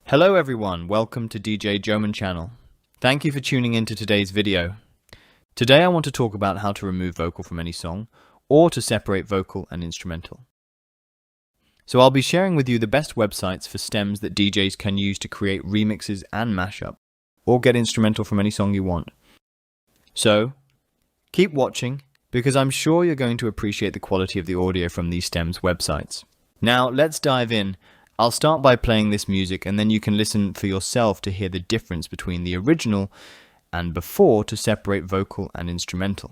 Hello everyone, welcome to DJ Joman channel. Thank you for tuning in to today's video. Today I want to talk about how to remove vocal from any song or to separate vocal and instrumental. So I'll be sharing with you the best websites for stems that DJs can use to create remixes and mashup or get instrumental from any song you want. So keep watching because I'm sure you're going to appreciate the quality of the audio from these stems websites. Now let's dive in. I'll start by playing this music and then you can listen for yourself to hear the difference between the original and before to separate vocal and instrumental.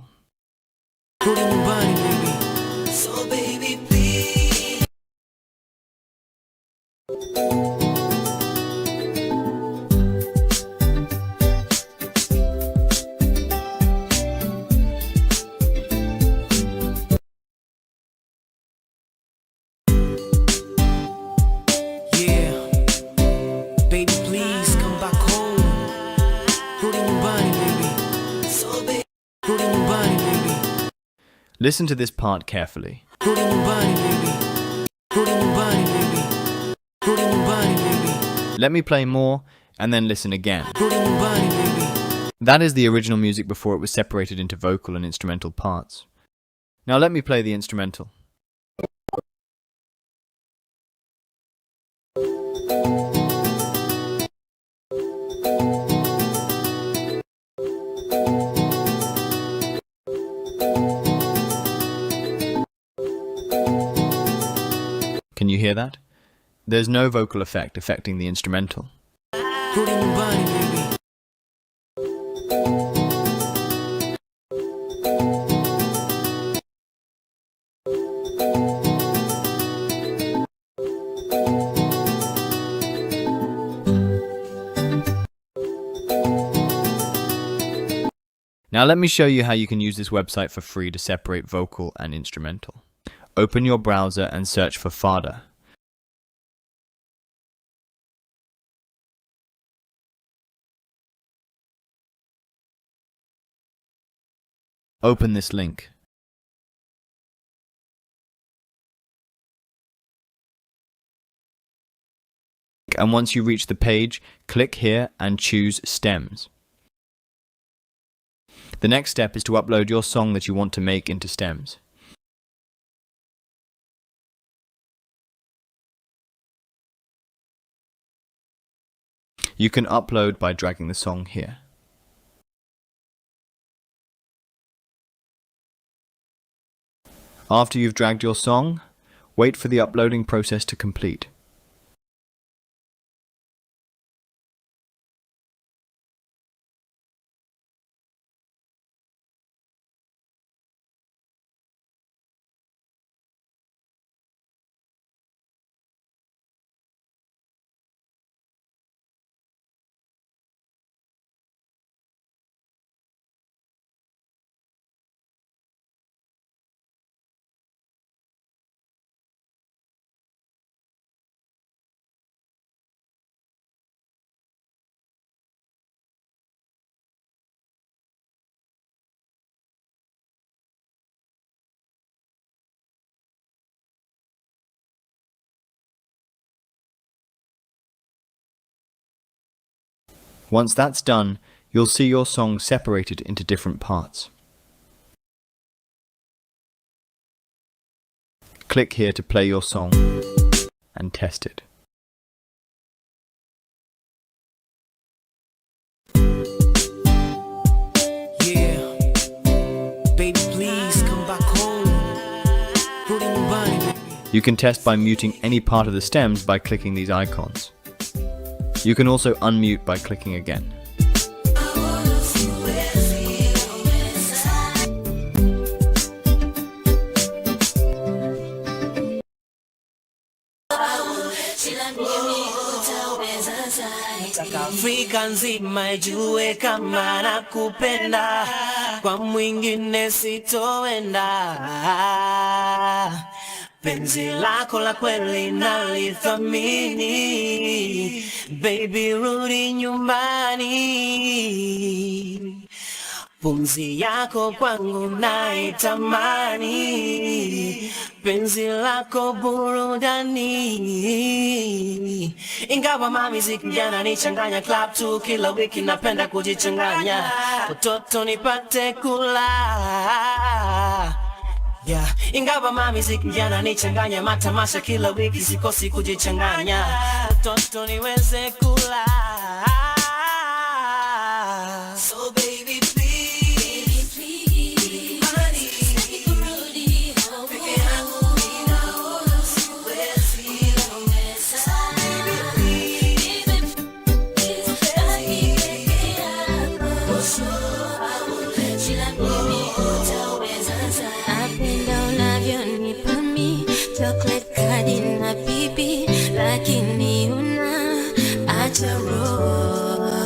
Listen to this part carefully. Let me play more and then listen again. That is the original music before it was separated into vocal and instrumental parts. Now let me play the instrumental. Can you hear that? There's no vocal effect affecting the instrumental. Now let me show you how you can use this website for free to separate vocal and instrumental. Open your browser and search for Fada. Open this link. And once you reach the page, click here and choose Stems. The next step is to upload your song that you want to make into stems. You can upload by dragging the song here. After you've dragged your song, wait for the uploading process to complete. Once that's done, you'll see your song separated into different parts. Click here to play your song and test it. You can test by muting any part of the stems by clicking these icons. You can also unmute by clicking again. Afrika nzima ijue kama nakupenda, kwa mwingine sitoenda. Penzi lako la kweli nalithamini, baby rudi nyumbani. Pumzi yako kwangu naitamani, penzi lako burudani. Ingawa mamiziki yananichanganya, club tu kila wiki napenda kujichanganya, utoto nipate kula. Yeah. Ingawa mamiziki yananichanganya, matamasha kila wiki sikosi kujichanganya, utoto niweze kula. So baby please, honey, peke yangu ninaona siwezi. So baby please, penzi peke yako, I won't let you go. Napenda unavyonipa mi chocolate kadi na pipi, lakini acha roho.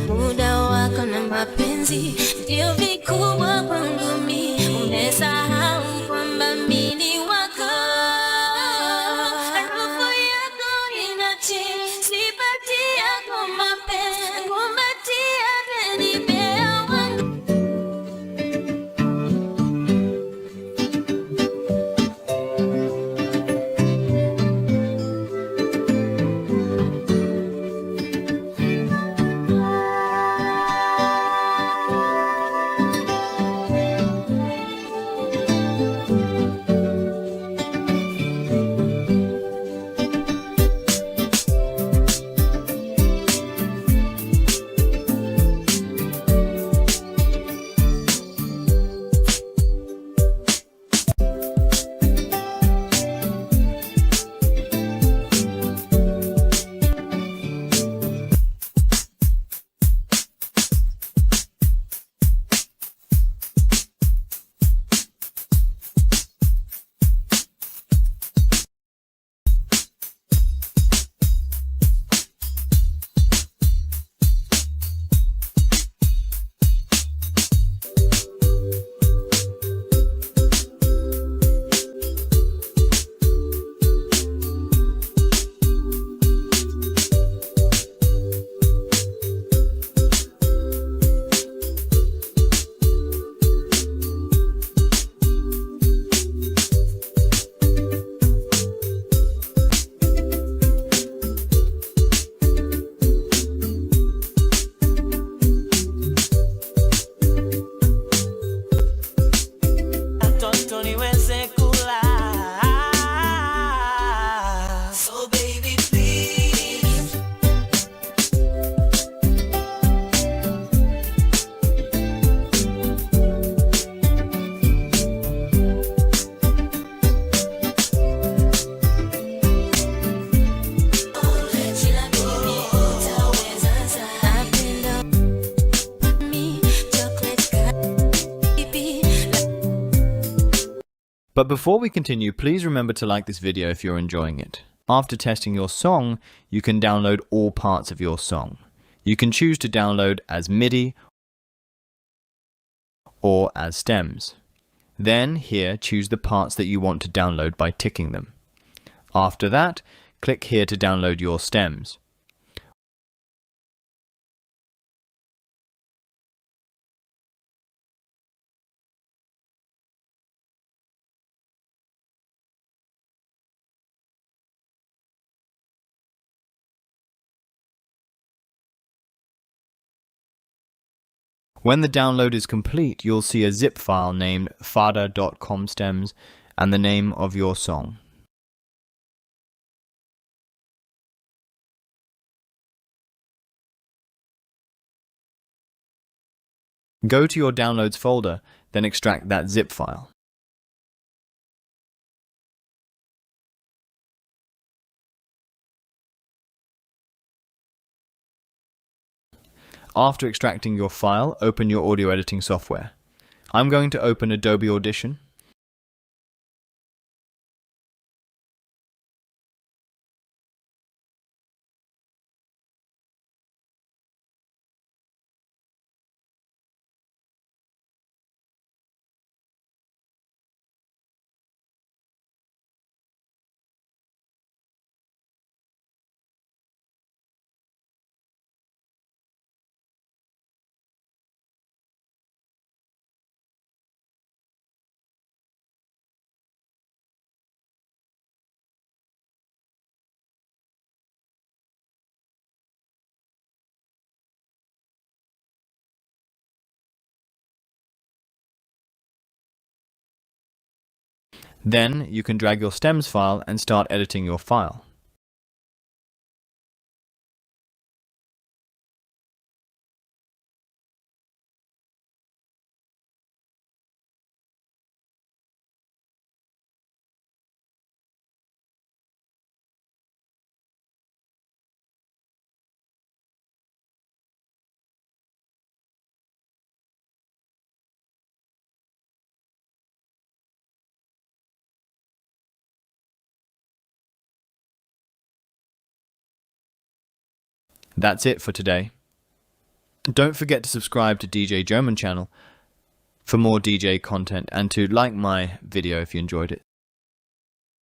Muda wako na mapenzi ndio vikubwa kwangu mi, umesahau kwamba mi ni wako. Harufu yako inachi, sipati yako mapenzi, kumbatia tenipea wangu. Toto niweze kula. So baby please, But before we continue, please remember to like this video if you're enjoying it. After testing your song, you can download all parts of your song. You can choose to download as MIDI or as stems. Then here, choose the parts that you want to download by ticking them. After that, click here to download your stems. When the download is complete, you'll see a zip file named fada.com stems and the name of your song. Go to your downloads folder, then extract that zip file. After extracting your file, open your audio editing software. I'm going to open Adobe Audition. Then you can drag your stems file and start editing your file. That's it for today. Don't forget to subscribe to DJ German channel for more DJ content and to like my video if you enjoyed it.